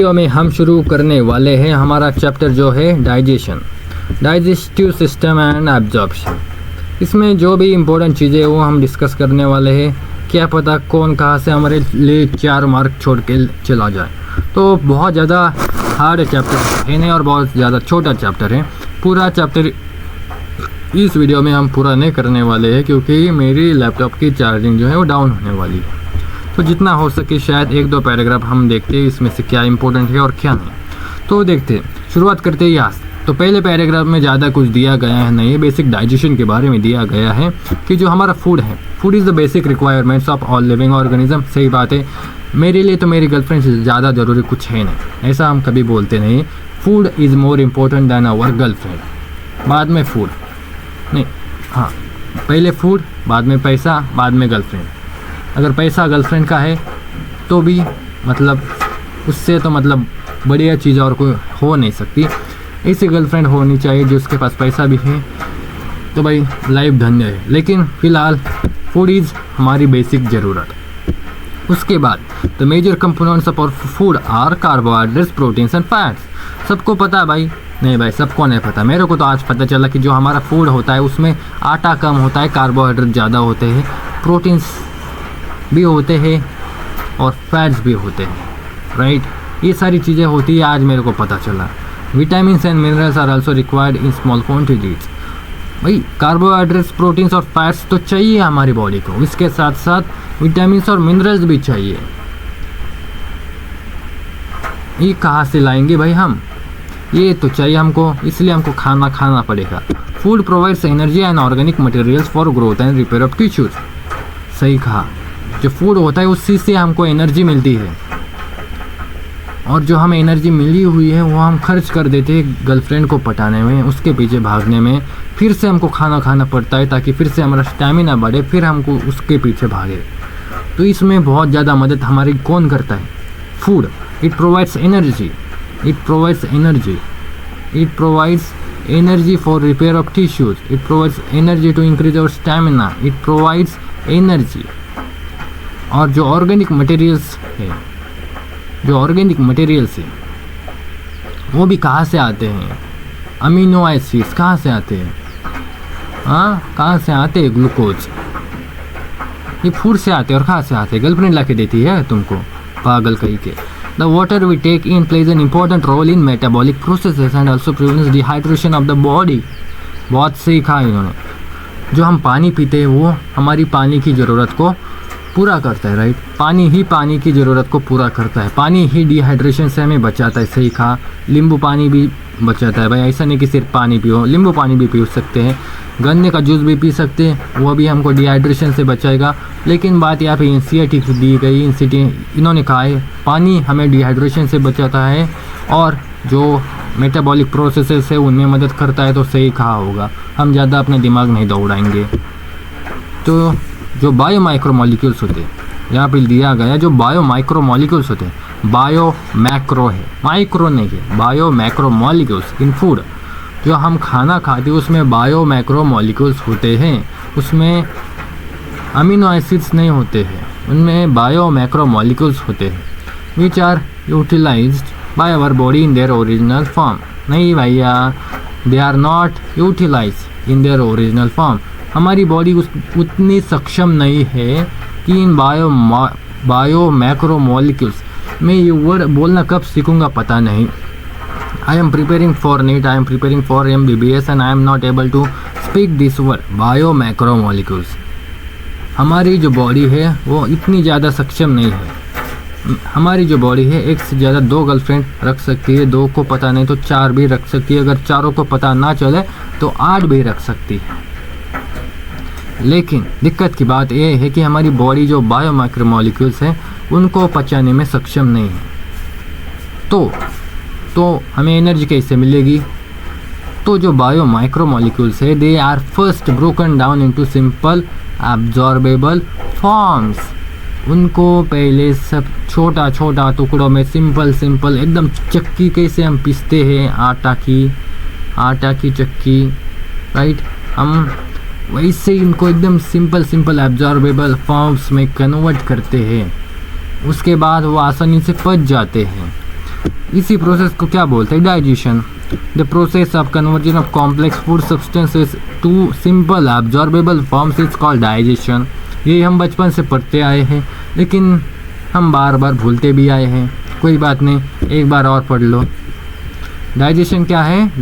Video में हम शुरू करने वाले हैं हमारा चैप्टर जो है डाइजेस्टिव सिस्टम एंड एब्जॉर्प्शन। इसमें जो भी इम्पोर्टेंट चीज़ें वो हम डिस्कस करने वाले हैं। क्या पता कौन कहाँ से हमारे लिए 4 मार्क छोड़ के चला जाए। तो बहुत ज़्यादा हार्ड चैप्टर है नहीं और बहुत ज़्यादा छोटा चैप्टर है। पूरा चैप्टर इस वीडियो में हम पूरा नहीं करने वाले हैं क्योंकि मेरी लैपटॉप की चार्जिंग जो है वो डाउन होने वाली है। तो जितना हो सके शायद 1-2 पैराग्राफ हम देखते हैं इसमें से क्या इंपॉर्टेंट है और क्या नहीं। तो देखते हैं, शुरुआत करते हैं यहाँ से। तो पहले पैराग्राफ में ज़्यादा कुछ दिया गया है नहीं, बेसिक डाइजेशन के बारे में दिया गया है कि जो हमारा फूड है, food is the basic requirements of all living organism. सही बात है, मेरे लिए तो मेरी गर्लफ्रेंड से ज़्यादा ज़रूरी कुछ है नहीं, ऐसा हम कभी बोलते नहीं। Food is more important than our girlfriend. बाद में फूड नहीं, हाँ पहले फूड, बाद में पैसा, बाद में गर्लफ्रेंड। अगर पैसा गर्लफ्रेंड का है तो भी मतलब उससे तो मतलब बढ़िया चीज़ और कोई हो नहीं सकती। ऐसी गर्लफ्रेंड होनी चाहिए जो उसके पास पैसा भी है, तो भाई लाइफ धन्य है। लेकिन फ़िलहाल फूड इज़ हमारी बेसिक ज़रूरत। उसके बाद the major components of our food are carbohydrates, proteins and fats. सबको पता है भाई? नहीं भाई, सबको नहीं पता। मेरे को तो आज पता चला कि जो हमारा फूड होता है उसमें आटा कम होता है, कार्बोहाइड्रेट ज़्यादा होते हैं, प्रोटीन्स भी होते हैं और फैट्स भी होते हैं, राइट। ये सारी चीज़ें होती है, आज मेरे को पता चला। Vitamins and minerals are also required in small quantities. भाई कार्बोहाइड्रेट्स, प्रोटीन्स और फैट्स तो चाहिए हमारी बॉडी को, इसके साथ साथ विटामिन्स और मिनरल्स भी चाहिए। ये कहाँ से लाएंगे भाई हम? ये तो चाहिए हमको, इसलिए हमको खाना पड़ेगा। Food provides energy and organic materials for growth and repair of tissues. सही कहा, जो फूड होता है उसी से हमको एनर्जी मिलती है और जो हमें एनर्जी मिली हुई है वो हम खर्च कर देते हैं गर्लफ्रेंड को पटाने में, उसके पीछे भागने में। फिर से हमको खाना खाना पड़ता है ताकि फिर से हमारा स्टैमिना बढ़े, फिर हमको उसके पीछे भागे। तो इसमें बहुत ज़्यादा मदद हमारी कौन करता है? Food. It provides energy, it provides energy for repair of tissues, it provides energy to increase our stamina, it provides energy। और जो ऑर्गेनिक मटेरियल्स है वो भी कहाँ से आते हैं? अमीनो एसिड्स कहाँ से आते हैं? हाँ, कहाँ से आते हैं? ग्लूकोज। ये फूड से आते हैं। और कहाँ से आते हैं? गर्लफ्रेंड ला के देती है तुमको, पागल कहीं के। The water we take in plays an important role in metabolic processes and also prevents dehydration of the body। बहुत सही कहा इन्होंने। जो हम पानी पीते हैं वो हमारी पानी की ज़रूरत को पूरा करता है, राइट। पानी ही पानी की ज़रूरत को पूरा करता है, पानी ही डिहाइड्रेशन से हमें बचाता है। सही कहा, नींबू पानी भी बचाता है भाई। ऐसा नहीं कि सिर्फ पानी पियो, नींबू पानी भी पी सकते हैं, गन्ने का जूस भी पी सकते हैं, वो भी हमको डिहाइड्रेशन से बचाएगा। लेकिन बात यहाँ पे एनसीईआरटी की दी गई, इन्होंने कहा है पानी हमें डिहाइड्रेशन से बचाता है और जो मेटाबॉलिक प्रोसेसेस है उनमें मदद करता है। तो सही कहा होगा, हम ज़्यादा अपने दिमाग नहीं दौड़ाएंगे। तो जो बायो माइक्रोमोलिक्यूल्स होते हैं, यहाँ पे दिया गया जो बायो माइक्रोमोलिक्यूल्स होते हैं, बायो मैक्रो है, माइक्रो नहीं है, बायो मैक्रोमोलिक्यूल्स इन फूड। जो हम खाना खाते हैं उसमें बायो मैक्रोमोलिक्यूल्स होते हैं, उसमें अमीनो एसिड्स नहीं होते हैं, उनमें बायो मैक्रोमोलिक्यूल्स होते हैं which are utilised by our body in their original form. नहीं भैया, they are not utilised in their original form. हमारी बॉडी उतनी सक्षम नहीं है कि इन बायो मैक्रोमोलिक्यूल्स, मैं ये वर्ड बोलना कब सीखूंगा पता नहीं। I am preparing for NEET, I am preparing for MBBS and I am not able to speak this word, bio macromolecules. हमारी जो बॉडी है वो इतनी ज़्यादा सक्षम नहीं है। हमारी जो बॉडी है एक से ज़्यादा 2 गर्लफ्रेंड रख सकती है, 2 को पता नहीं तो 4 भी रख सकती है, अगर चारों को पता ना चले तो 8 भी रख सकती है। लेकिन दिक्कत की बात यह है कि हमारी बॉडी जो बायो माइक्रोमोलिक्यूल्स हैं उनको पचाने में सक्षम नहीं है। तो हमें एनर्जी कैसे मिलेगी? तो जो बायो माइक्रोमोलिक्यूल्स है they are first broken down into simple absorbable forms. उनको पहले सब छोटा छोटा टुकड़ों में सिंपल एकदम चक्की कैसे हम पीसते हैं, आटा की चक्की, राइट। हम वैसे इनको एकदम सिंपल एब्जॉर्बेबल फॉर्म्स में कन्वर्ट करते हैं, उसके बाद वो आसानी से पच जाते हैं। इसी प्रोसेस को क्या बोलते हैं? Digestion. The process of conversion of complex food substances to simple absorbable forms is called digestion. ये हम बचपन से पढ़ते आए हैं, लेकिन हम बार बार भूलते भी आए हैं। कोई बात नहीं, एक बार और पढ़ लो। डाइजेशन क्या है?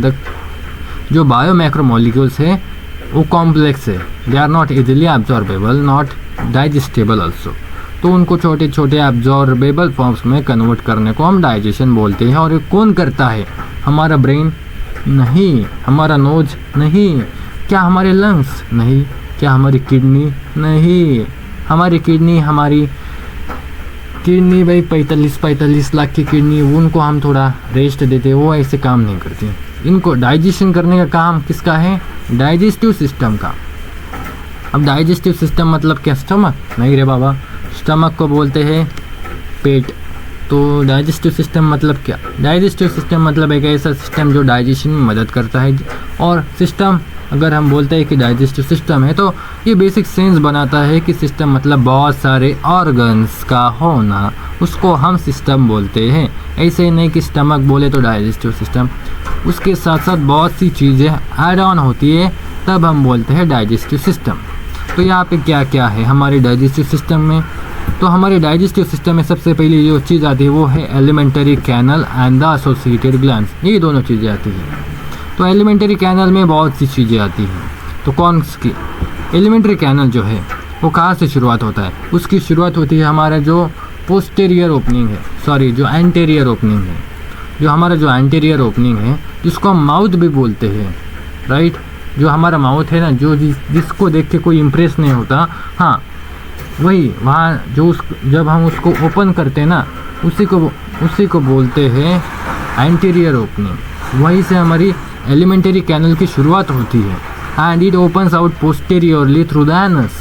जो बायो मैक्रोमोलिक्यूल्स है वो कॉम्प्लेक्स है, they are not easily absorbable, not digestible also. तो उनको छोटे छोटे एब्जॉर्बेबल फॉर्म्स में कन्वर्ट करने को हम डाइजेशन बोलते हैं। और ये कौन करता है? हमारा ब्रेन? नहीं। हमारा नोज? नहीं। क्या हमारे लंग्स? नहीं। क्या हमारी किडनी? नहीं। हमारी किडनी भाई 45 लाख की किडनी, उनको हम थोड़ा रेस्ट देते, वो ऐसे काम नहीं करती। इनको डाइजेशन करने का काम किसका है? डाइजेस्टिव सिस्टम का। अब डाइजेस्टिव सिस्टम मतलब क्या? स्टमक? नहीं रे बाबा, स्टमक को बोलते हैं पेट। तो डाइजेस्टिव सिस्टम मतलब क्या? डाइजेस्टिव सिस्टम मतलब एक ऐसा सिस्टम जो डाइजेशन में मदद करता है। और सिस्टम अगर हम बोलते हैं कि डाइजेस्टिव सिस्टम है, तो ये बेसिक सेंस बनाता है कि सिस्टम मतलब बहुत सारे ऑर्गन्स का होना, उसको हम सिस्टम बोलते हैं। ऐसे ही नहीं कि स्टमक बोले तो डाइजेस्टिव सिस्टम, उसके साथ साथ बहुत सी चीज़ें ऐड ऑन होती है, तब हम बोलते हैं डाइजेस्टिव सिस्टम। तो यहाँ पे क्या क्या है हमारे डाइजेस्टिव सिस्टम में? तो हमारे डाइजेस्टिव सिस्टम में सबसे पहली जो चीज़ आती है वो है alimentary canal and the associated glands. ये दोनों चीज़ें आती हैं। तो एलिमेंटरी कैनल में बहुत सी चीज़ें आती हैं। तो कौन सी? एलिमेंटरी कैनल जो है वो कहाँ से शुरुआत होता है? उसकी शुरुआत होती है हमारा जो पोस्टीरियर ओपनिंग है, सॉरी जो एंटीरियर ओपनिंग है। जो हमारा जो एंटीरियर ओपनिंग है, जिसको हम माउथ भी बोलते हैं, राइट? जो हमारा माउथ है ना, जो जिसको देख के कोई इम्प्रेस नहीं होता, हाँ वही, वहाँ जो जब हम उसको ओपन करते हैं ना, उसी को बोलते हैं एंटीरियर ओपनिंग। वहीं से हमारी एलिमेंटरी कैनल की शुरुआत होती है। And it opens out posteriorly through the anus.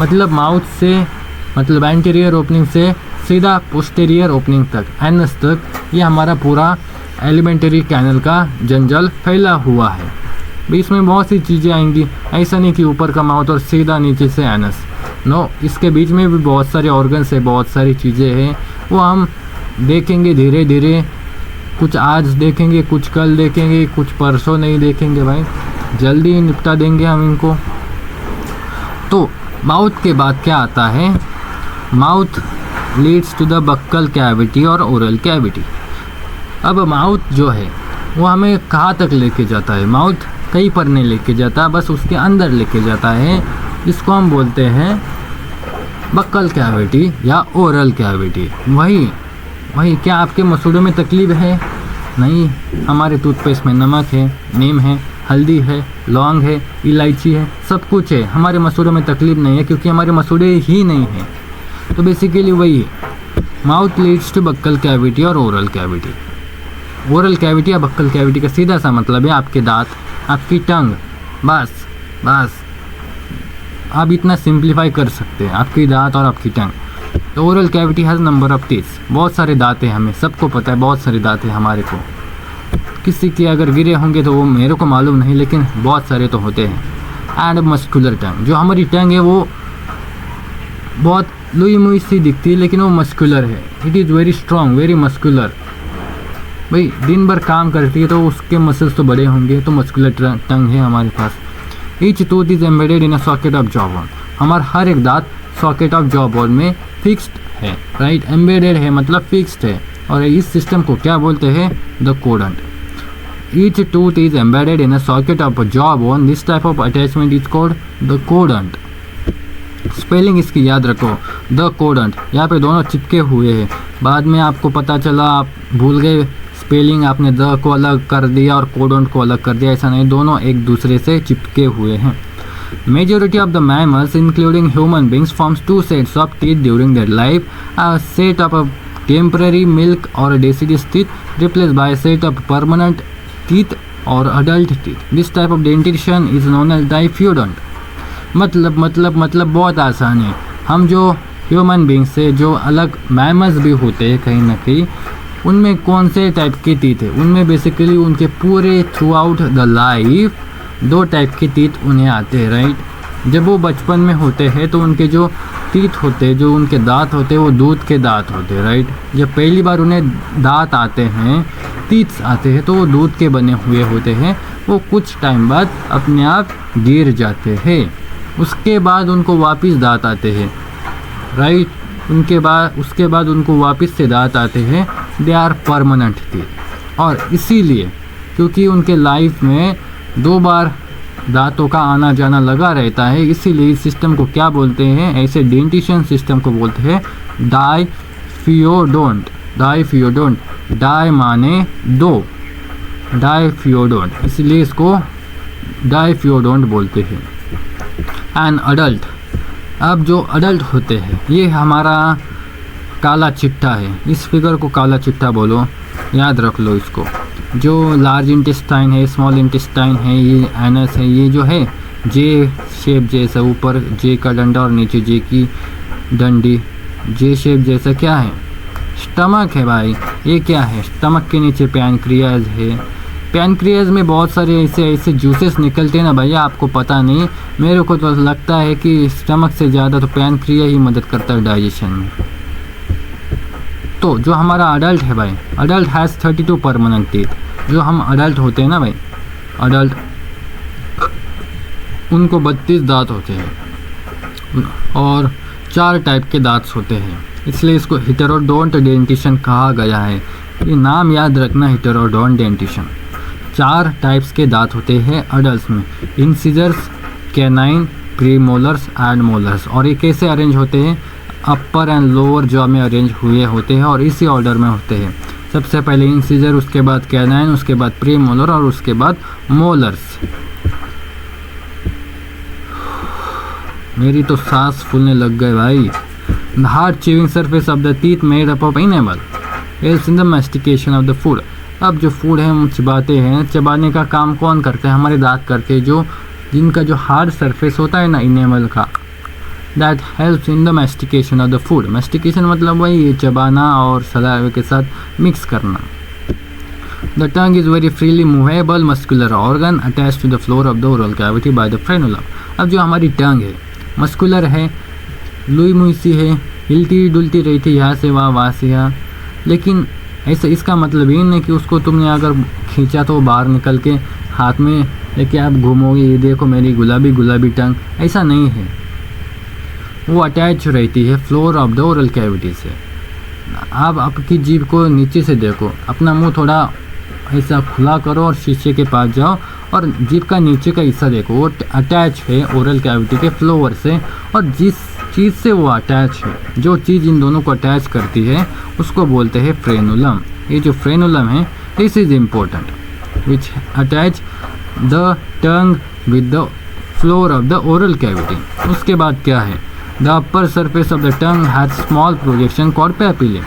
मतलब माउथ से, मतलब एंटीरियर ओपनिंग से सीधा पोस्टीरियर ओपनिंग तक, एनस तक, ये हमारा पूरा एलिमेंटरी कैनल का जंजाल फैला हुआ है। बीच में बहुत सी चीज़ें आएंगी, ऐसा नहीं कि ऊपर का माउथ और सीधा नीचे से एनस। नो, इसके बीच में भी बहुत सारे ऑर्गन्स है, बहुत सारी चीज़ें हैं, वो हम देखेंगे धीरे धीरे। कुछ आज देखेंगे, कुछ कल देखेंगे, कुछ परसों नहीं देखेंगे भाई, जल्दी ही निपटा देंगे हम इनको। तो माउथ के बाद क्या आता है? Mouth leads to the buccal cavity और ओरल कैविटी। अब माउथ जो है वो हमें कहाँ तक लेके जाता है? माउथ कहीं पर नहीं लेके जाता, बस उसके अंदर लेके जाता है, जिसको हम बोलते हैं बक्कल कैविटी या ओरल कैविटी। वही क्या आपके मसूड़ों में तकलीफ है? नहीं। हमारे टूथपेस्ट में नमक है, नीम है, हल्दी है, लौंग है, इलायची है, सब कुछ है। हमारे मसूड़ों में तकलीफ नहीं है क्योंकि हमारे मसूड़े ही नहीं हैं। तो बेसिकली वही है, mouth leads to buccal cavity और ओरल कैविटी। ओरल कैविटी या बक्कल कैविटी का सीधा सा मतलब है आपके दांत, आपकी टंग। बस आप इतना सिंप्लीफाई कर सकते हैं, आपकी दांत और आपकी टंग। तो oral cavity has number of teeth. बहुत सारे दांत हैं, हमें सबको पता है, बहुत सारे दांत हैं हमारे को। किसी के अगर गिरे होंगे तो वो मेरे को मालूम नहीं, लेकिन बहुत सारे तो होते हैं। एंड मस्कुलर टंग, जो हमारी टंग है वो बहुत लुई मुई सी दिखती है, लेकिन वो मस्कुलर है। It is very strong, very muscular. भाई दिन भर काम करती है तो उसके मसल्स तो बड़े होंगे, तो मस्कुलर टंग है हमारे पास। Each tooth is embedded in a socket of jaw bone. हमारा हर एक दांत सॉकेट ऑफ जॉ बोन में फिक्स्ड है, राइट? एम्बेडेड है मतलब फिक्स्ड है। और इस सिस्टम को क्या बोलते हैं? The quadrant. Each tooth is embedded in a socket of jaw bone. This type of attachment is called the quadrant. Spelling इसकी याद रखो, द कोडेंट। यहाँ पे दोनों चिपके हुए हैं। बाद में आपको पता चला, आप भूल गए स्पेलिंग, आपने द को अलग कर दिया और कोडेंट को अलग कर दिया। ऐसा नहीं, दोनों एक दूसरे से चिपके हुए हैं। Majority of the mammals, including human beings, forms two sets of teeth during their life. A set of a temporary milk or deciduous teeth replaced by a set of permanent teeth or adult teeth. This type of dentition is known as diffudent. मतलब बहुत आसान है। हम जो human beings से जो अलग mammals भी होते हैं कहीं ना कहीं, उनमें कौन से टाइप के टीथ है? उनमें बेसिकली उनके पूरे थ्रू आउट द लाइफ दो टाइप के टीथ उन्हें आते हैं, राइट? जब वो बचपन में होते हैं तो उनके जो टीथ होते हैं, जो उनके दांत होते हैं वो दूध के दांत होते हैं, राइट। जब पहली बार उन्हें दांत आते हैं, टीथ्स आते हैं, तो वो दूध के बने हुए होते हैं। वो कुछ टाइम बाद अपने आप गिर जाते हैं। उसके बाद उनको वापस दांत आते हैं, राइट। उसके बाद उनको वापस से दांत आते हैं। They are permanent teeth. और इसीलिए क्योंकि उनके लाइफ में 2 बार दांतों का आना जाना लगा रहता है, इसीलिए इस सिस्टम को क्या बोलते हैं, ऐसे डेंटिशन सिस्टम को बोलते हैं डाइफियोडोंट। डाइफियोडोंट, डाई माने 2, डाइफियोडोंट, इसलिए इसको डाइफियोडोंट बोलते हैं। एन अडल्ट, अब जो अडल्ट होते हैं, ये हमारा काला चिट्ठा है। इस फिगर को काला चिट्ठा बोलो, याद रख लो इसको। जो लार्ज इंटेस्टाइन है, स्मॉल इंटेस्टाइन है, ये एनस है, ये जो है जे शेप जैसा, ऊपर जे का डंडा और नीचे जे की डंडी, जे शेप जैसा क्या है, स्टमक है भाई। ये क्या है, स्टमक के नीचे पैनक्रियाज है। पैनक्रियाज में बहुत सारे ऐसे जूसेस निकलते हैं ना भैया, आपको पता नहीं, मेरे को तो लगता है कि स्टमक से ज़्यादा तो पैनक्रिया ही मदद करता है डाइजेशन में। तो जो हमारा अडल्ट है भाई, अडल्ट हैज़ 32 परमानेंट टीथ। जो हम अडल्ट होते हैं ना भाई, अडल्ट, उनको 32 दांत होते हैं और 4 टाइप के दांत होते हैं, इसलिए इसको हेटेरोडोंट डेंटिशन कहा गया है। ये नाम याद रखना, हेटेरोडोंट डेंटिशन। 4 टाइप्स के दांत होते हैं अडल्ट में, incisors, canine, premolars and molars. और ये कैसे अरेंज होते हैं, अपर एंड लोअर जॉ में अरेंज हुए होते हैं और इसी ऑर्डर में होते हैं। सबसे पहले इंसिजर, उसके बाद कैनाइन, उसके बाद प्रीमोलर और उसके बाद मोलर्स। मेरी तो सांस फूलने लग गए भाई। The hard chewing surface of the teeth made up of enamel helps in the mastication of the food. अब जो फूड है हम चबाते हैं, चबाने का काम कौन करते हैं, हमारे दांत करते हैं। जो जिनका जो हार्ड सरफेस होता है ना इनेमल का, that helps in the mastication of the food. Mastication मतलब वही चबाना और सलाइवा के साथ मिक्स करना। The tongue is very freely movable muscular organ attach to the floor of the oral cavity by the frenulum. अब जो हमारी टंग है मस्कुलर है, लुई मुई सी है, हिलती डुलती रहती यहाँ से वहाँ से यहाँ, लेकिन ऐसा इसका मतलब ये नहीं कि उसको तुमने अगर खींचा तो बाहर निकल के हाथ में लेके आप घूमोगे, ये देखो मेरी गुलाबी गुलाबी टंग, ऐसा नहीं है। वो अटैच रहती है floor of the oral cavity से। आप आपकी जीभ को नीचे से देखो, अपना मुंह थोड़ा ऐसा खुला करो और शीशे के पास जाओ और जीभ का नीचे का हिस्सा देखो, वो अटैच है ओरल कैविटी के फ्लोर से। और जिस चीज़ से वो अटैच है, जो चीज़ इन दोनों को अटैच करती है, उसको बोलते हैं फ्रेनुलम। ये जो फ्रेनुलम है, this is important, which attach the tongue with the floor of the oral cavity. उसके बाद क्या है, the upper surface of the tongue has small projection called papillae,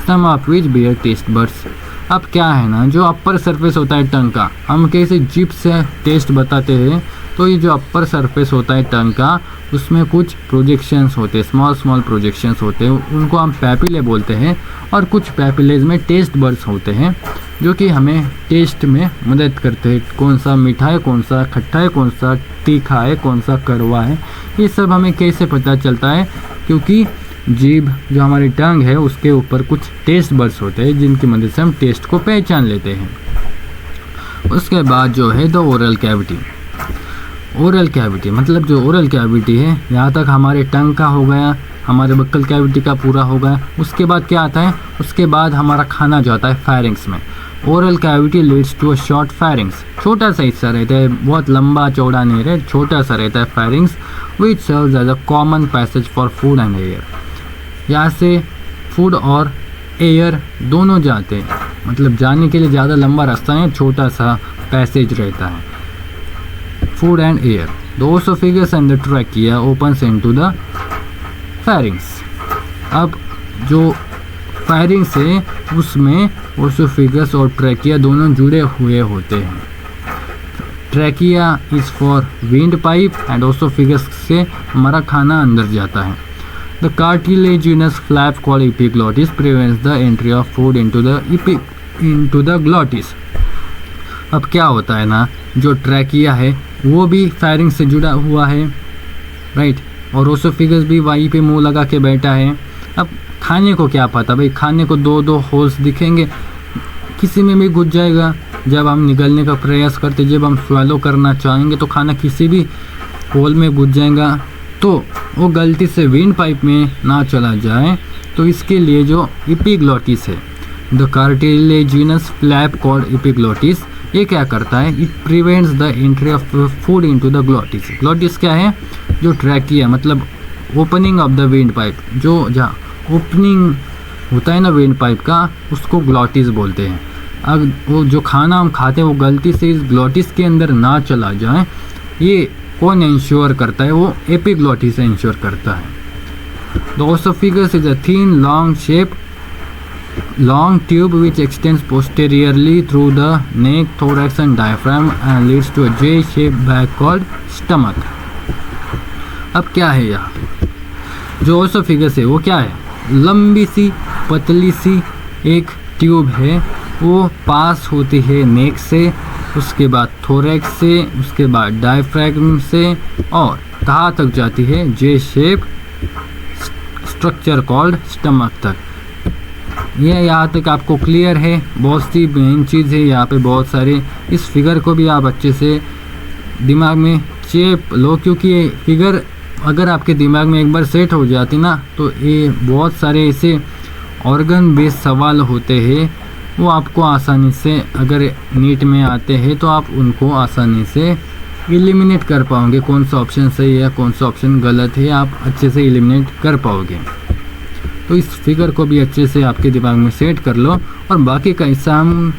some of which bear taste buds. अब क्या है ना, जो upper surface होता है टंग का, हम कैसे जीभ से टेस्ट बताते हैं, तो ये जो अपर सरफेस होता है टंग का, उसमें कुछ प्रोजेक्शंस होते हैं, स्मॉल स्मॉल प्रोजेक्शंस होते हैं, उनको हम पैपिले बोलते हैं। और कुछ पैपिलेज में टेस्ट बड्स होते हैं जो कि हमें टेस्ट में मदद करते हैं, कौन सा मीठा है, कौन सा खट्टा है, कौन सा तीखा है, कौन सा कड़वा है। ये सब हमें कैसे पता चलता है, क्योंकि जीभ जो हमारी टंग है उसके ऊपर कुछ टेस्ट बड्स होते हैं जिनकी मदद से हम टेस्ट को पहचान लेते हैं। उसके बाद जो है the oral cavity. Oral cavity मतलब जो ओरल कैविटी है, यहाँ तक हमारे टंग का हो गया, हमारे बक्कल कैविटी का पूरा हो गया। उसके बाद क्या आता है, उसके बाद हमारा खाना जो आता है फैरिंग्स में। Oral cavity leads to a short pharynx, छोटा सा हिस्सा रहता है, बहुत लंबा चौड़ा नहीं रहे, छोटा सा रहता है pharynx, which serves as a common passage for food and air. यहाँ से फूड और एयर दोनों जाते हैं, मतलब जाने के लिए ज़्यादा लंबा रास्ता नहीं, छोटा सा पैसेज रहता है। Food and air, the oesophagus and the trachea opens into the फैरिंग्स। अब जो फैरिंग्स है उसमें ओसोफेगस और ट्रैकिया दोनों जुड़े हुए होते हैं। Trachea is for wind pipe and oesophagus से हमारा खाना अंदर जाता है। The cartilaginous flap called epiglottis prevents the entry of food into the glottis। अब क्या होता है ना, जो ट्रैकिया है वो भी फैरिंग से जुड़ा हुआ है, राइट। और ओसोफिगस भी वहीं पे मुंह लगा के बैठा है। अब खाने को क्या पता भाई, खाने को दो दो होल्स दिखेंगे, किसी में भी घुस जाएगा। जब हम निगलने का प्रयास करते, जब हम स्वैलो करना चाहेंगे तो खाना किसी भी होल में घुस जाएगा, तो वो गलती से विंड पाइप में ना चला जाए। तो इसके लिए जो एपिग्लोटिस है, the cartilaginous flap called epiglottis, ये क्या करता है, it prevents the entry of food into the glottis. Glottis क्या है, जो ट्रैकिया मतलब opening of the wind pipe, जो जहाँ ओपनिंग होता है ना विंड पाइप का, उसको ग्लोटिस बोलते हैं। अब वो जो खाना हम खाते हैं वो गलती से इस ग्लोटिस के अंदर ना चला जाए, ये कौन इंश्योर करता है, वो एपिग्लोटिस इंश्योर करता है। The oesophagus is a thin long tube which extends posteriorly through the neck, thorax and diaphragm and leads to a J-shaped bag called stomach. अब क्या है यहाँ, जो ओसोफिगस है वो क्या है, लंबी सी पतली सी एक ट्यूब है, वो पास होती है नेक से, उसके बाद थोरैक्स से, उसके बाद डायफ्रैगम से, और कहाँ तक जाती है, जे शेप स्ट्रक्चर कॉल्ड स्टमक तक। ये यहाँ तक आपको क्लियर है। बहुत सी मेन चीज़ है यहाँ पे, बहुत सारे। इस फिगर को भी आप अच्छे से दिमाग में चेप लो, क्योंकि ये फिगर अगर आपके दिमाग में एक बार सेट हो जाती ना, तो ये बहुत सारे ऐसे ऑर्गन बेस्ड सवाल होते हैं, वो आपको आसानी से, अगर नीट में आते हैं तो आप उनको आसानी से एलिमिनेट कर पाओगे। कौन सा ऑप्शन सही है, कौन सा ऑप्शन गलत है, आप अच्छे से एलिमिनेट कर पाओगे। तो इस फिगर को भी अच्छे से आपके दिमाग में सेट कर लो, और बाकी का हिस्सा हम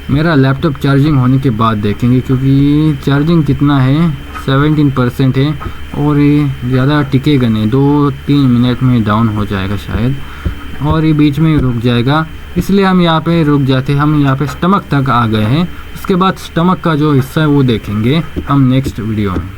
मेरा लैपटॉप चार्जिंग होने के बाद देखेंगे, क्योंकि चार्जिंग कितना है, 17% है, और ये ज़्यादा टिकेगा नहीं, 2-3 मिनट में डाउन हो जाएगा शायद, और ये बीच में रुक जाएगा। इसलिए हम यहाँ पे रुक जाते हैं। हम यहाँ पे स्टमक तक आ गए हैं, उसके बाद स्टमक का जो हिस्सा है वो देखेंगे हम नेक्स्ट वीडियो में।